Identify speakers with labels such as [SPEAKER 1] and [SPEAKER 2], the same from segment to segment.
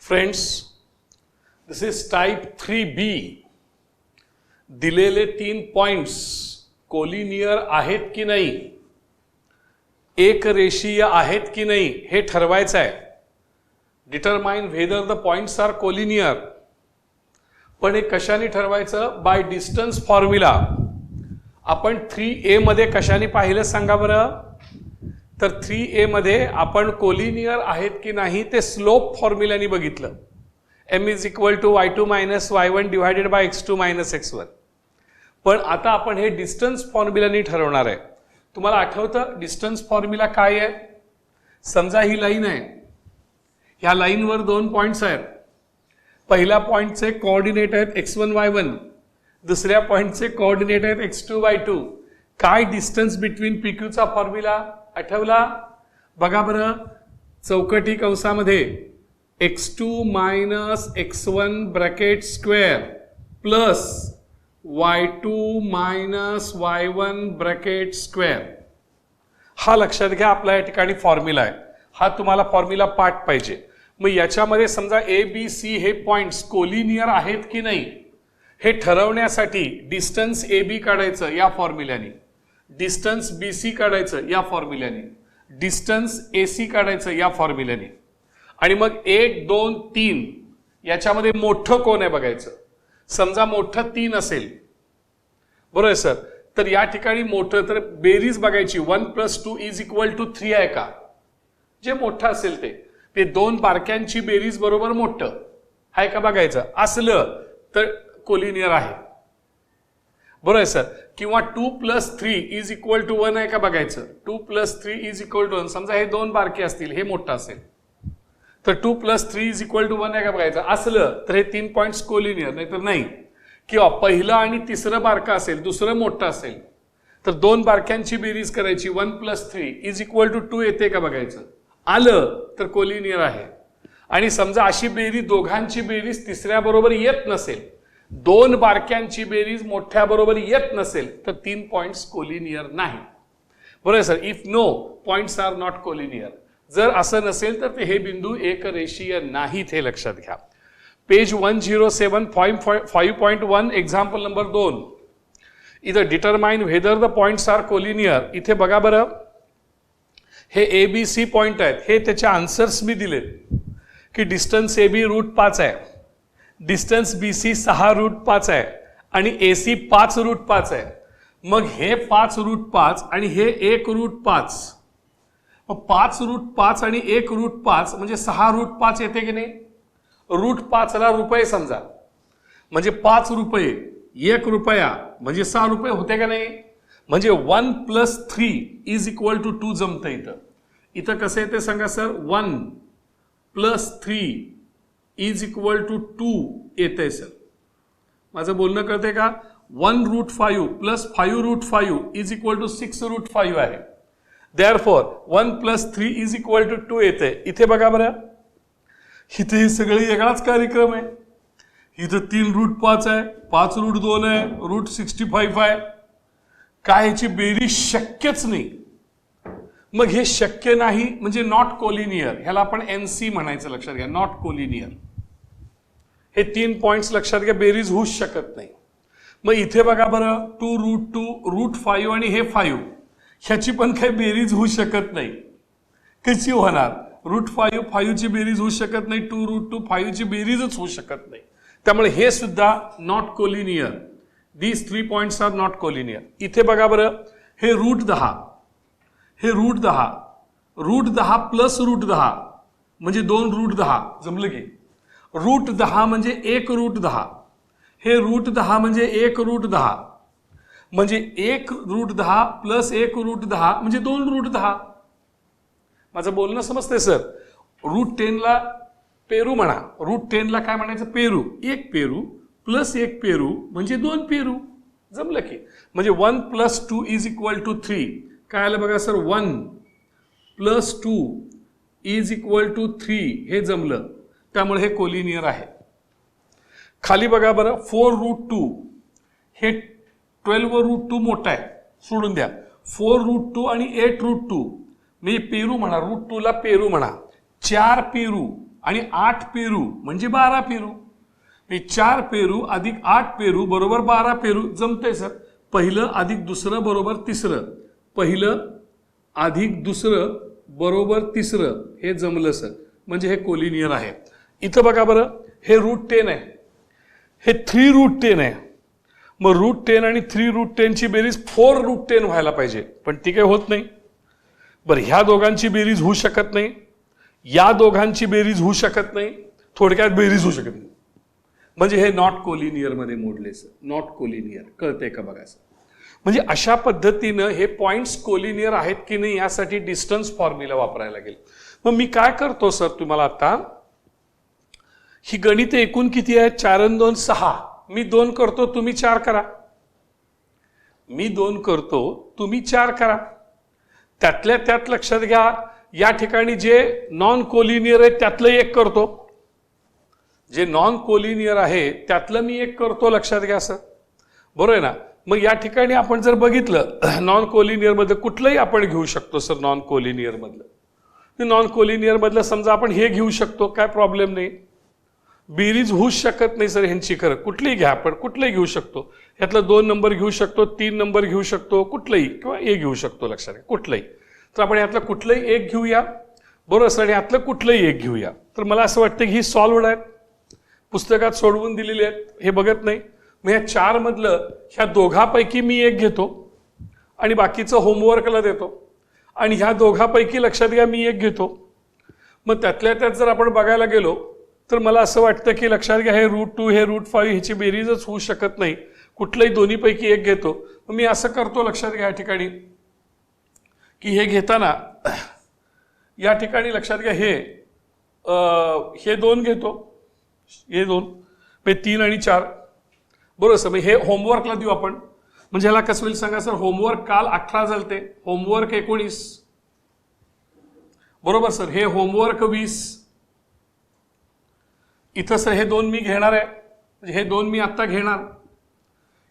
[SPEAKER 1] Friends, this is type 3B. दिलेले 3 points collinear आहेत की नाही, एक रेषीय आहेत की नाही हे ठरवायचं आहे. Determine whether the points are collinear. पण हे कशाने ठरवायचं? By distance formula. आपण 3A मध्ये कशाने पाहिलं सांगा बरं? तर 3A मध्ये आपण कोलिनियर आहेत की नाही ते स्लोप फॉर्म्युलाने बघितलं. m is equal to y2 minus y1 divided by x2 minus x1. पण आता आपण हे डिस्टन्स फॉर्म्युलाने ठरवणार आहे. तुम्हाला आठवतं डिस्टन्स फॉर्म्युला काय आहे? समजा ही लाईन आहे, ह्या लाईनवर 2 पॉइंट्स आहेत. पहिल्या पॉइंटचे कोऑर्डिनेट आहेत x1 y1, दुसऱ्या पॉइंटचे कोऑर्डिनेट आहेत x2 y2. काय डिस्टन्स बिटवीन PQ चा फॉर्म्युला आठवला? बघा बरं, चौकटी कंसामध्ये x2 minus x1 bracket square plus y2 minus y1 bracket square. हा लक्षात घ्या, आपला या ठिकाणी फॉर्म्युला आहे. हा तुम्हाला फॉर्म्युला पाठ पाहिजे. मग याच्यामध्ये समजा ABC हे पॉइंट्स कोलिनियर आहेत की नाही हे ठरवण्यासाठी डिस्टन्स AB काढायचं या फॉर्म्युल्याने, डिस्टन्स BC काढायचं या फॉर्म्युल्याने, डिस्टन्स AC काढायचं या फॉर्म्युल्याने, आणि मग 1 2 3 याच्यामध्ये मोठं कोण आहे बघायचं. समजा मोठं 3 असेल, बरोबर आहे सर, तर या ठिकाणी मोठं तर बेरीज बघायची. 1 + 2 इज इक्वल टू 3 आहे का? जे मोठं असेल ते 2 बारक्यांची बेरीज बरोबर मोठं आहे का बघायचं. असलं तर कोलिनियर आहे, बरोबर आहे सर. किंवा 2 + 3 इज इक्वल टू 1 आहे का बघायचं. 2 + 3 इज इक्वल टू 1. समजा हे 2 बारके असतील, हे मोठं असेल, तर 2 + 3 इज इक्वल टू 1 आहे का बघायचं. असलं तर हे 3 पॉइंट्स कोलिनियर, नाही तर नाही. किंवा पहिलं आणि तिसरं बारकं असेल, दुसरं मोठं असेल, तर 2 बारक्यांची बेरीज करायची. 1 + 3 इज इक्वल टू 2 येते का बघायचं. आलं तर कोलिनियर आहे. आणि समजा अशी बेरीज, दोघांची बेरीज तिसऱ्या बरोबर येत नसेल, 2 बारक्यांची बेरीज मोठ्या बरोबर येत नसेल, तर 3 पॉइंट्स कोलिनियर नाही, बरोबर आहे sir. If no points are not collinear. जर असं नसेल तर हे बिंदू एक रेषीय नाहीत, हे लक्षात घ्या. Page 107 5.1 example number 2. इथं determine whether the points are collinear. इथे बघा बरं, हे ABC पॉइंट आहेत, हे त्याचे आन्सर्स मी दिलेत की डिस्टन्स AB √5 आहे, डिस्टन्स BC 6√5 आहे, आणि AC 5√5 आहे. मग हे 5√5 आणि हे 1√5. मग 5√5 आणि 1√5 म्हणजे 6√5 येते की नाही. √5 ला रुपये समजा, म्हणजे 5 रुपये, 1 रुपया म्हणजे 6 रुपये होते का नाही. म्हणजे 1 + 3 इज इक्वल टू 2 जमतं. इथं कसं येते सांगा सर. 1 + 3 इज इक्वल टू 2 येते सर. माझं बोलणं कळतंय का? 1√5 + 5√5 इज इक्वल टू 6√5 आहे. देअरफॉर 1 + 3 इज इक्वल टू 2 येते. इथे बघा बरं, इथे हे सगळे वेगळाच कार्यक्रम आहे. इथं 3√5 आहे, 5√2 आहे, √65 आहे. काय ह्याची बेरीज शक्यच नाही. मग हे शक्य नाही म्हणजे नॉट कोलिनियर. ह्याला आपण NC म्हणायचं, लक्षात घ्या, नॉट कोलिनियर. हे 3 पॉइंट्स लक्षात घ्या, बेरीज होऊच शकत नाही. मग इथे बघा बरं, 2√2 √5 आणि हे 5, ह्याची पण काही बेरीज होऊ शकत नाही. कशी होणार? √5 5 ची बेरीज होऊ शकत नाही, 2√2 5 ची बेरीजच होऊ शकत नाही. त्यामुळे हे सुद्धा not collinear. These 3 points are not collinear. इथे बघा बरं, हे √10, हे √10, √10 + √10 म्हणजे 2√10 जमलं की. √10 म्हणजे 1√10, हे √10 म्हणजे 1√10 म्हणजे 1√10 + 1√10 म्हणजे 2√10. माझं बोलणं समजतंय सर. √10 ला पेरू म्हणा, √10 ला काय म्हणायचं? पेरू. 1 पेरू + 1 पेरू म्हणजे 2 पेरू. जमलं की. म्हणजे 1 + 2 इज इक्वल टू 3. काय आलं बघा सर, 1 + 2 इज इक्वल टू 3 हे जमलं. त्यामुळे हे कोलिनियर आहे. खाली बघा बरं, 4√2, हे 12√2 मोठा आहे, सोडून द्या. 4√2 आणि 8√2 म्हणजे पेरू म्हणा, √2 ला पेरू म्हणा. 4 पेरू आणि 8 पेरू म्हणजे 12 पेरू. 4 पेरू अधिक 8 पेरू बरोबर 12 पेरू जमतंय सर. पहिलं अधिक दुसरं बरोबर तिसरं, पहिलं अधिक दुसरं बरोबर तिसरं हे जमलं सर, म्हणजे हे कोलिनियर आहे. इथं बघा बरं, हे √10 आहे, हे 3√10 आहे. मग √10 आणि 3√10 ची बेरीज 4√10 व्हायला पाहिजे, पण ती काही होत नाही. बरं, ह्या दोघांची बेरीज होऊ शकत नाही, या दोघांची बेरीज होऊ शकत नाही, थोडक्यात बेरीज होऊ शकत नाही. म्हणजे हे नॉट कोलिनियर मध्ये मोडले सर, नॉट कोलिनियर. कळतंय का बघा सर. म्हणजे अशा पद्धतीनं हे पॉइंट्स कोलिनियर आहेत की नाही यासाठी डिस्टन्स फॉर्म्युला वापरायला लागेल. मग मी काय करतो सर तुम्हाला आता, ही गणित एकूण किती आहे? 4 आणि 2 6. मी 2 करतो, तुम्ही 4 करा. मी 2 करतो, तुम्ही 4 करा. त्यातल्या त्यात लक्षात घ्या, या ठिकाणी जे नॉन कोलिनियर आहे त्यातलं एक करतो, जे नॉन कोलिनियर आहे त्यातलं मी एक करतो. लक्षात घ्या सर, बरोबर आहे ना. मग या ठिकाणी आपण जर बघितलं नॉन कोलिनियर मध्ये कुठलंही आपण घेऊ शकतो सर. नॉन कोलिनियर मधलं, नॉन कोलिनियर मधलं समजा आपण हे घेऊ शकतो, काय प्रॉब्लेम नाही. बेरीज होऊच शकत नाही सर ह्यांची. खरं कुठलीही घ्या, आपण कुठलंही घेऊ शकतो. ह्यातलं 2 नंबर घेऊ शकतो, 3 नंबर घेऊ शकतो, कुठलंही, किंवा एक घेऊ शकतो. लक्षात घ्या, कुठलंही. तर आपण यातलं कुठलंही एक घेऊया, बरोबर सर, आणि यातलं कुठलंही एक घेऊया. तर मला असं वाटतं की ही सॉल्व्ड आहेत, पुस्तकात सोडवून दिलेली आहेत, हे बघत नाही. मग ह्या 4 मधलं ह्या दोघांपैकी मी एक घेतो आणि बाकीचं होमवर्कला देतो, आणि ह्या दोघांपैकी लक्षात घ्या मी एक घेतो. मग त्यातल्या त्यात जर आपण बघायला गेलो तर मला असं वाटतं की लक्षात घ्या, हे √2 हे √5 ह्याची बेरीजच होऊ शकत नाही, कुठलंही दोन्हीपैकी एक घेतो. मग मी असं करतो, लक्षात घ्या या ठिकाणी की हे घेताना या ठिकाणी लक्षात घ्या हे 2 घेतो, हे 2 म्हणजे 3 आणि 4, बरोबर सर. हे होमवर्कला देऊ आपण. म्हणजे ह्याला कसं होईल सांगा सर, होमवर्क काल 18 झालते, होमवर्क 19, बरोबर सर. हे होमवर्क 20. इथं सर हे 2 मी घेणार आहे, म्हणजे हे 2 मी आत्ता घेणार.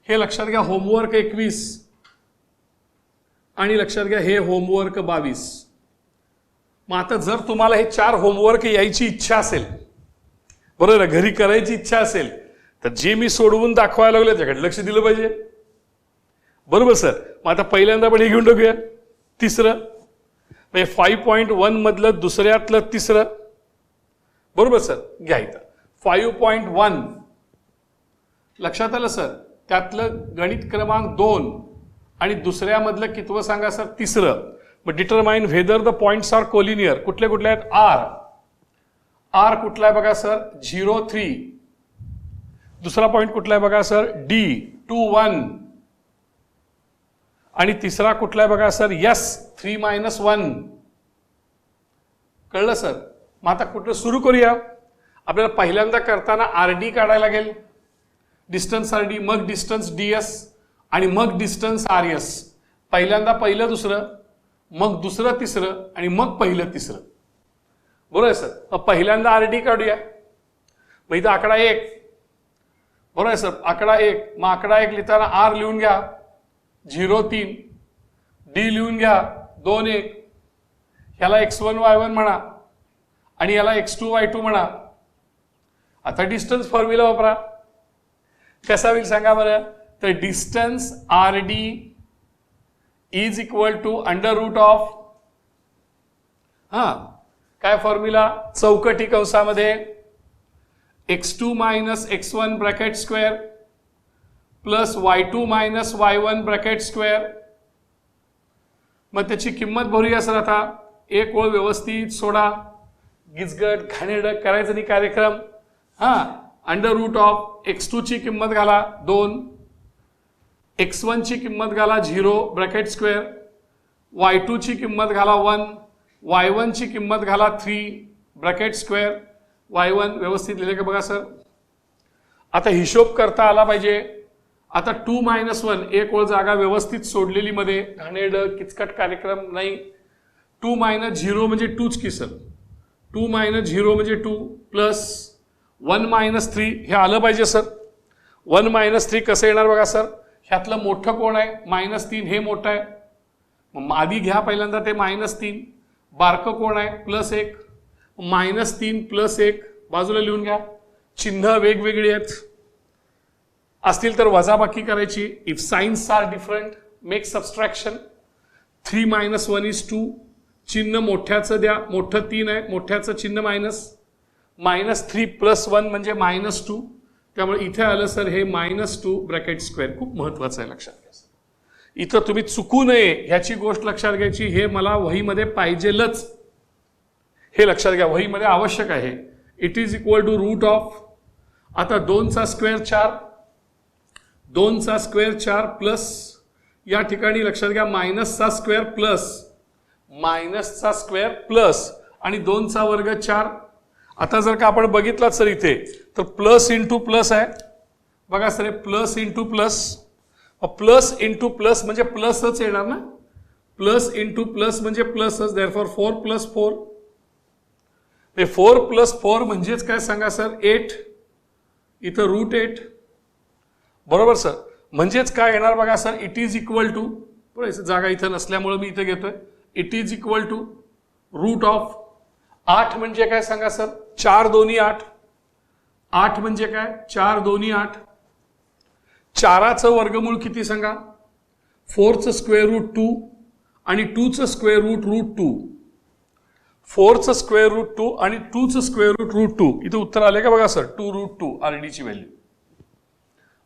[SPEAKER 1] हे लक्षात घ्या होमवर्क 21, आणि लक्षात घ्या हे होमवर्क 22. मग आता जर तुम्हाला हे 4 होमवर्क यायची इच्छा असेल, बरोबर, घरी करायची इच्छा असेल, तर जे मी सोडवून दाखवायला लागलो त्याकडे लक्ष दिलं पाहिजे, बरोबर सर. मग आता पहिल्यांदा आपण हे घेऊन टाकूया, तिसरं म्हणजे 5.1 मधलं दुसऱ्यातलं तिसरं, बरोबर सर. घ्या इथं 5.1 लक्षात आलं सर, त्यातलं गणित क्रमांक 2 आणि दुसऱ्यामधलं कितवं सांगा सर? तिसरं. मग determine whether the points are collinear. कुठले कुठले आहेत? आर कुठला आहे बघा सर? 0.3. दुसरा पॉइंट कुठला आहे बघा सर? D 2.1. आणि तिसरा कुठला आहे बघा सर? S 3-1. कळलं सर. मग आता कुठलं सुरू करूया. आपल्याला पहिल्यांदा करताना RD काढायला लागेल, डिस्टन्स RD, मग डिस्टन्स DS आणि मग डिस्टन्स RS. पहिल्यांदा पहिलं दुसरं, मग दुसरं तिसरं, आणि मग पहिलं तिसरं, बरोबर आहे सर. मग पहिल्यांदा RD काढूया. मग इथं आकडा 1, बरोबर आहे सर, आकडा 1. मग आकडा 1 लिहिताना R लिहून घ्या 0.3, D लिहून घ्या 2.1, ह्याला x1 y1 म्हणा आणि याला x2 y2 म्हणा. आता डिस्टन्स फॉर्म्युला वापरा. कसा होईल सांगा बरं? तर distance RD is equal to √ काय फॉर्म्युला? चौकटी कंसामध्ये x2 - x1 bracket square plus y2 - y1 bracket square. मग त्याची किंमत भरूया सर. आता एक ओळ व्यवस्थित सोडा, गिजगट घाणेरडं करायचं नाही कार्यक्रम. √ x2 ची किंमत घाला 2, x1 ची किंमत घाला 0 ब्रॅकेट स्क्वेअर, y2 ची किंमत घाला 1, y1 ची किंमत घाला 3 ब्रॅकेट स्क्वेअर, y1 व्यवस्थित लिहिले का बघा सर. आता हिशोब करता आला पाहिजे. आता 2 - 1 एक ओळ जागा व्यवस्थित सोडलेली मध्ये, घाणेरडं किचकट कार्यक्रम नाही. 2 - 0 म्हणजे 2च की सर. 2 - 0 म्हणजे 2 प्लस 1 - 3 हे आलं पाहिजे सर. 1 - 3 कसं येणार बघा सर? ह्यातलं मोठं कोण आहे? -3 हे मोठं आहे. मग आधी घ्या पहिल्यांदा ते -3. बारकं कोण आहे? +1. -3 + 1 बाजूला लिहून घ्या. चिन्ह वेगवेगळी आहेत, असतील तर वजाबाकी करायची. If signs are different make subtraction. 3 - 1 = 2. चिन्ह मोठ्याचं द्या, मोठं 3 आहे, मोठ्याचं चिन्ह मायनस. -3 + 1 म्हणजे -2. त्यामुळे इथे आलं सर हे -2 ब्रॅकेट स्क्वेअर. खूप महत्वाचं आहे, लक्षात घ्या. इथं तुम्ही चुकू नये ह्याची गोष्ट लक्षात घ्यायची. हे मला वहीमध्ये पाहिजेलच, हे लक्षात घ्या, वहीमध्ये आवश्यक आहे. It is equal to root of, आता 2चा स्क्वेअर 4, 2चा स्क्वेअर 4 प्लस या ठिकाणी लक्षात घ्या -चा स्क्वेअर प्लस -चा स्क्वेअर प्लस आणि 2चा वर्ग 4. आता जर का आपण बघितलं सर इथे तर प्लस इंटू प्लस आहे बघा sir, plus into plus, plus into plus म्हणजे प्लसच येणार ना, प्लस इंटू प्लस म्हणजे प्लसच. देअरफॉर 4 + 4, 4 + 4 म्हणजेच काय सांगा सर 8. इथं √8 बरोबर सर. म्हणजेच काय येणार बघा sir, it is equal to, जागा इथं नसल्यामुळे मी इथं घेतोय, it is equal to root of 8 म्हणजे काय सांगा सर, 4 × 2 = 8. 8 म्हणजे काय, 4 × 2 = 8. 4चं वर्गमूळ किती सांगा, 4चं स्क्वेअर रूट 2 आणि 2चं स्क्वेअर रूट √2. 4चं स्क्वेअर रूट 2 आणि 2चं स्क्वेअर रूट √2. इथे उत्तर आले का बघा सर, 2√2 RDची व्हॅल्यू.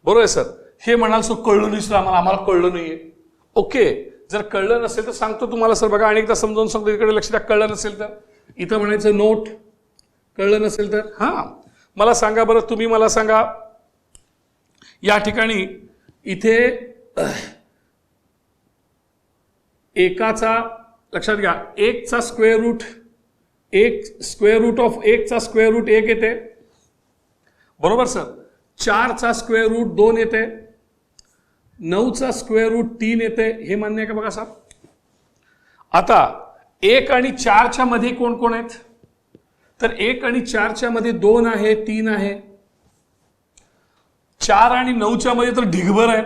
[SPEAKER 1] बरोबर आहे सर. हे म्हणाल सर कळलं नाही सर, आम्हाला कळलं नाहीये. ओके, जर कळलं नसेल तर सांगतो तुम्हाला सर. बघा अनेकदा समजावून सांगतो, इकडे लक्ष द्या. कळलं नसेल तर इथं म्हणायचं नोट, कळलं नसेल तर हां मला सांगा बरं. तुम्ही मला सांगा या ठिकाणी इथे एकाचा लक्षात घ्या, 1चा square root, 1 square root of 1चा स्क्वेअर रूट 1 येते बरोबर सर. 4चा स्क्वेअर रूट 2 येते, 9चा स्क्वेअर रूट 3 येते. हे मान्य आहे का बघा सर. आता 1 आणि 4च्या मध्ये कोण कोण आहेत, तर 1 आणि 4च्या मध्ये 2 आहे, 3 आहे. 4 आणि 9च्या मध्ये तर ढिगभर आहे,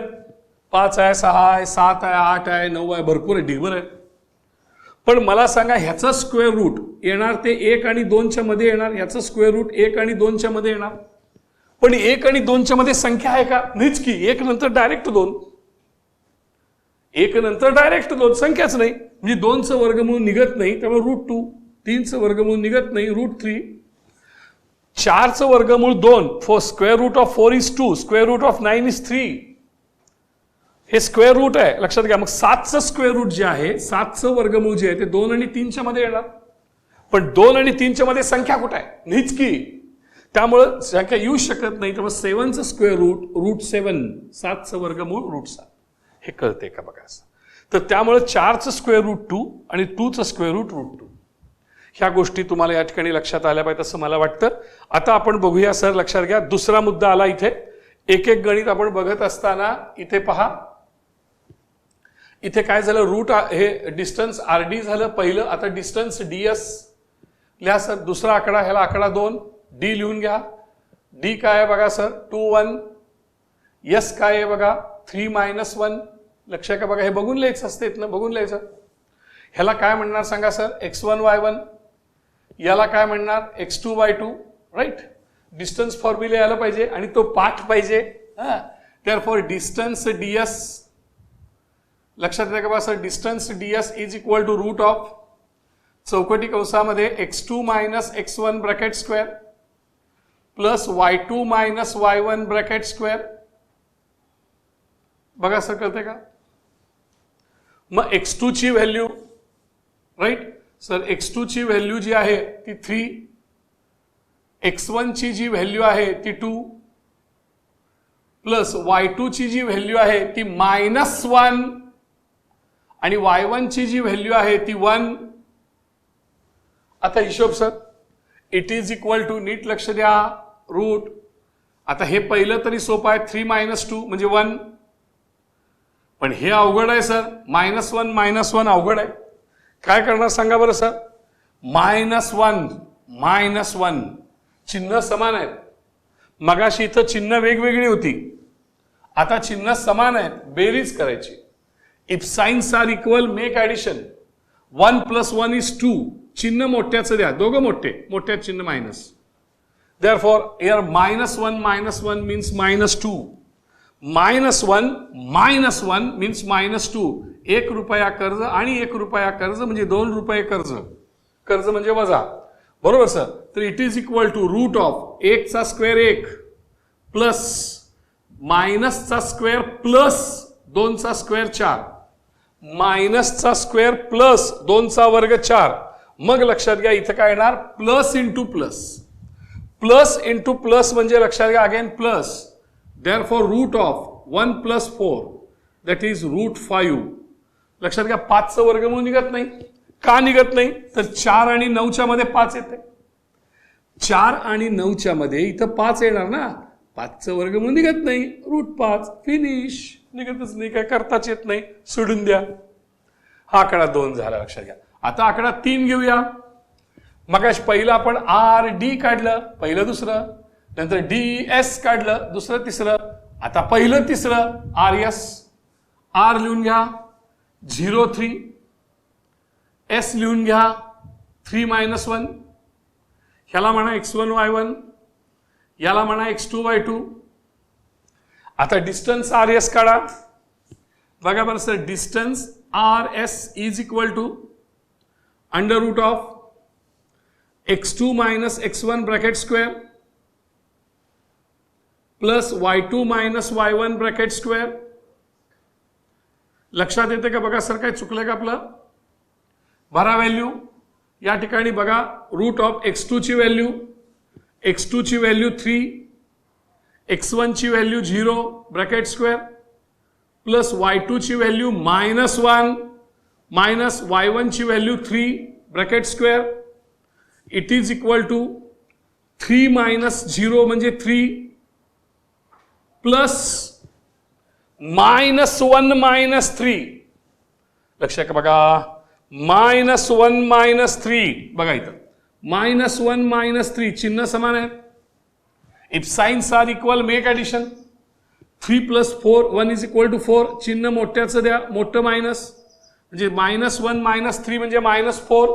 [SPEAKER 1] 5 आहे, 6 आहे, 7 आहे, 8 आहे, 9 आहे, भरपूर आहे, ढिगभर आहे. पण मला सांगा ह्याचं स्क्वेअर रूट येणार ते 1 आणि 2च्या मध्ये येणार, ह्याचं स्क्वेअर रूट 1 आणि 2च्या मध्ये येणार. पण 1 आणि 2च्या मध्ये संख्या आहे का, नाहीच की. 1 नंतर डायरेक्ट 2, 1 नंतर डायरेक्ट 2, संख्याच नाही. म्हणजे 2चं वर्गमूळ निघत नाही, त्यामुळे √2. 3चं वर्गमूळ निघत नाही, √3. 4चं वर्गमूळ 2, square root of 4 = 2, square root of 9 = 3. हे स्क्वेअर रूट आहे, लक्षात घ्या. मग 7चं स्क्वेअर रूट जे आहे, 7चं वर्गमूळ जे आहे ते 2 आणि 3च्या मध्ये येणार. पण 2 आणि 3च्या मध्ये संख्या कुठं आहे, नाहीच की. त्यामुळं संख्या येऊ शकत नाही. त्यामुळे 7चं स्क्वेअर रूट √7, 7चं वर्गमूळ √7. हे कळते का बघा. तर त्यामुळे 4चं स्क्वेअर रूट 2 आणि 2चं स्क्वेअर रूट √2. ह्या गोष्टी तुम्हाला या ठिकाणी लक्षात आल्या पाहिजे असं मला वाटतं. आता आपण बघूया सर, लक्षात घ्या. दुसरा मुद्दा आला इथे. एक एक गणित आपण बघत असताना इथे पहा, इथे काय झालं, रूट हे डिस्टन्स RD झालं पहिलं. आता डिस्टन्स DS लिहा सर. दुसरा आकडा, ह्याला आकडा 2, D लिहून घ्या. D काय आहे बघा सर, 2 1. S काय आहे बघा, 3 - 1. लक्षात का बघा, हे बघून लिहायचं असते, इथनं बघून लिहायचं. ह्याला काय म्हणणार सांगा सर, x1 y1. याला काय म्हणणार, x2 y2. Right. Distance formula यायला पाहिजे आणि तो पाठ पाहिजे. देअरफॉर डिस्टन्स DS, लक्षात घ्या का बघा sir, distance DS is equal to root of चौकटी कंसामध्ये x2 - x1 bracket square plus y2 - y1 bracket square. बघा सर, कळते का. मग x2 ची व्हॅल्यू, राईट सर, x2 ची व्हॅल्यू जी आहे ती 3, x1 ची जी व्हॅल्यू आहे ती 2 प्लस y2 ची जी व्हॅल्यू आहे ती -1 आणि y1 ची जी व्हॅल्यू आहे ती 1. आता हिशोब sir, it is equal to, नीट लक्ष द्या, रूट. आता हे पहिलं तरी सोपं आहे, 3 - 2 म्हणजे 1. पण हे अवघड आहे सर, -1 अवघड आहे. काय करणार सांगा बरं सर, -1 चिन्ह समान आहेत. मगाशी इथं चिन्ह वेगवेगळी होती, आता चिन्ह समान आहेत, बेरीज करायची. If signs are equal make addition. 1 + 1 = 2. चिन्ह मोठ्याचं द्या, दोघं मोठे, मोठ्यात चिन्ह minus. Therefore here -1 means -2. -1 means -2. 1 रुपया कर्ज आणि 1 रुपया कर्ज म्हणजे 2 रुपये कर्ज. कर्ज म्हणजे वजा. बरोबर सर. तर it is equal to root of 1 चा स्क्वेअर 1 प्लस मायनस चा स्क्वेअर प्लस 2 चा स्क्वेअर 4 मायनस चा स्क्वेअर प्लस 2 चा वर्ग 4. मग लक्षात घ्या इथं काय येणार, plus into plus. Plus into plus म्हणजे लक्षात घ्या again plus. Therefore root of 1 + 4 that is √5. लक्षात घ्या 5चं वर्गमूळ निघत नाही. का निघत नाही, तर 4 आणि 9च्या मध्ये 5 येते. 4 आणि 9च्या मध्ये इथं 5 येणार ना, 5चं वर्गमूळ निघत नाही, √5. फिनिश. निघतच नाही, काय करताच येत नाही, सोडून द्या. हा आकडा 2 झाला. लक्षात घ्या. आता आकडा 3 घेऊया. मगाशी पहिलं आपण RD काढलं, पहिलं दुसरं, नंतर DS काढलं दुसरं तिसरं, आता पहिलं तिसरं RS. R लिहून घ्या 0,3, S लिहून घ्या 3 - 1, ह्याला म्हणा x1 y1, याला म्हणा x2 y2. आता डिस्टन्स RS काढा. बघा बरं sir, distance RS is equal to √of x2 - x1 bracket square plus y2 - y1 bracket square. लक्षात येते का बघा सर, काय चुकलं का आपलं? भरा व्हॅल्यू. या ठिकाणी बघा रूट ऑफ x2 ची व्हॅल्यू, x2 ची व्हॅल्यू 3, x1 ची value 0 bracket square plus y2 ची व्हॅल्यू -1 मायनस y1 ची value 3 bracket square. It is equal to 3 - 0 म्हणजे 3 प्लस -1 - 3. लक्षात का बघा, -1 - 3 बघा इथं -1 - 3 चिन्ह समान आहे. If signs are equal make addition. 3 + 4 1 is equal to 4. चिन्ह मोठ्याचं द्या, मोठं मायनस म्हणजे -1 - 3 म्हणजे -4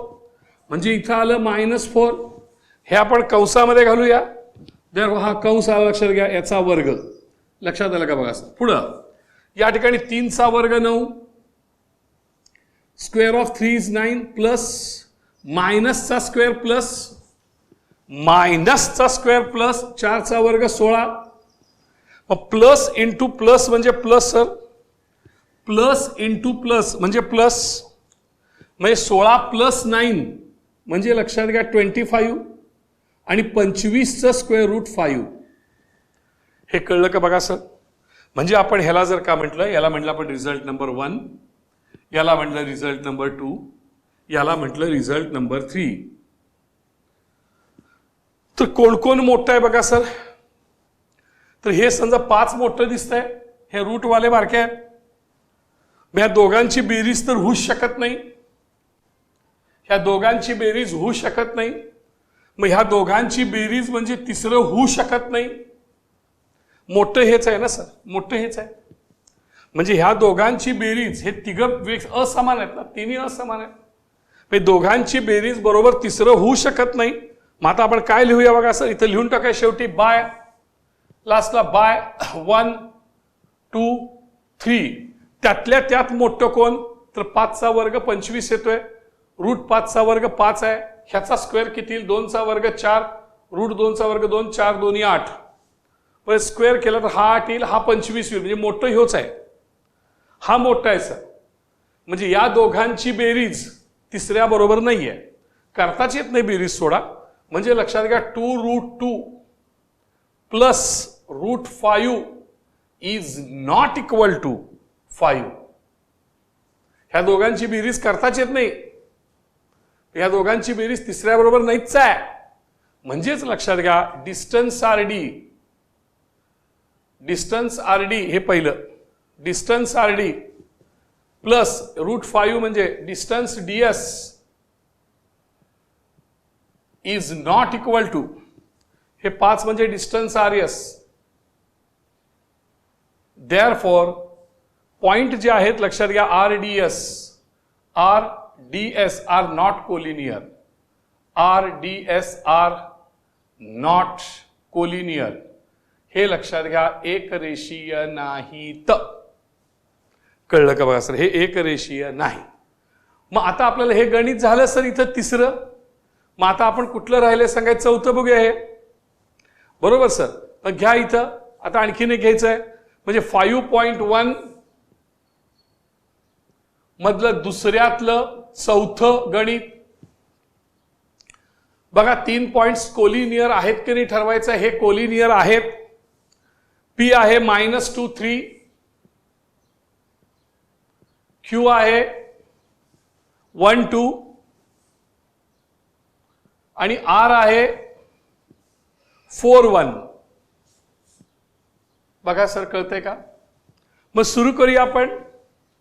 [SPEAKER 1] म्हणजे इथं आलं -4. हे आपण कंसामध्ये घालूया. जर हा कंस आला लक्षात घ्या, याचा वर्ग. लक्षात आलं का बघा. पुढं या ठिकाणी 3 चा वर्ग 9, स्क्वेअर ऑफ 3 इज 9 प्लस मायनसचा स्क्वेअर प्लस मायनसचा स्क्वेअर प्लस 4 चा वर्ग 16. प्लस इंटू प्लस म्हणजे plus sir, plus into plus म्हणजे प्लस, म्हणजे 16 + 9 म्हणजे लक्षात घ्या 25 आणि 25चं स्क्वेअर √5. हे कळलं का बघा सर. म्हणजे आपण ह्याला जर का म्हटलं, याला म्हटलं आपण रिझल्ट नंबर 1, याला म्हटलं रिझल्ट नंबर 2, याला म्हटलं रिझल्ट नंबर 3. तर कोण कोण मोठं आहे बघा सर. तर हे समजा 5 मोठं दिसतंय, हे रूटवाले बारके आहेत. ह्या दोघांची बेरीज तर होऊच शकत नाही. ह्या दोघांची बेरीज होऊ शकत नाही. मग ह्या दोघांची बेरीज म्हणजे तिसरं होऊ शकत नाही. मोठं हेच आहे ना सर, मोठं हेच आहे. म्हणजे ह्या दोघांची बेरीज, हे तिघं असमान आहेत ना, तिन्ही असमान आहेत. म्हणजे दोघांची बेरीज बरोबर तिसरं होऊ शकत नाही. मग आता आपण काय लिहूया बघा सर, इथं लिहून टाकाय शेवटी बाय, लास्टला बाय 1 2 3. त्यातल्या त्यात मोठं कोण, तर 5चा वर्ग 25 येतोय, √5चा वर्ग 5 आहे. ह्याचा स्क्वेअर किती येईल, 2चा वर्ग 4, √2चा वर्ग 2, 4 2 8. पण स्क्वेअर केला तर हा 8 येईल, हा 25 येईल. म्हणजे मोठं ह्योच आहे, हा मोठा आहे सर. म्हणजे या दोघांची बेरीज तिसऱ्या बरोबर नाहीये, करताच येत नाही बेरीज सोडा. म्हणजे लक्षात घ्या 2√2 plus √5 is not equal to 5. ह्या दोघांची बेरीज करताच येत नाही. ह्या दोघांची बेरीज तिसऱ्या बरोबर नाहीच आहे. म्हणजेच लक्षात घ्या डिस्टन्स RD हे पहिलं, डिस्टन्स RD प्लस √5 म्हणजे distance DS is not equal to, हे 5 म्हणजे डिस्टन्स RS. देअरफॉर पॉइंट जे आहेत लक्षात घ्या RDS are not collinear. RDS are not collinear, हे लक्षात घ्या, एक रेषीय नाहीत. कळलं का बघा सर, हे एक रेषीय नाही. मग आता आपल्याला हे गणित झालं सर इथं तिसरं. मग आता आपण कुठलं राहिलं सांगायचं, चौथं बघूया. हे बरोबर सर. मग घ्या इथं आता आणखीन एक घ्यायचं आहे, म्हणजे 5.1 मधलं दुसऱ्यातलं चौथं गणित. बघा 3 पॉइंट्स कोलिनियर आहेत की नाही ठरवायचं. हे कोलिनियर आहेत. P आहे -2, 3, Q आहे 1, 2 आणि R आहे 4, 1. बघा सर, कळतंय का? मग सुरू करूया आपण.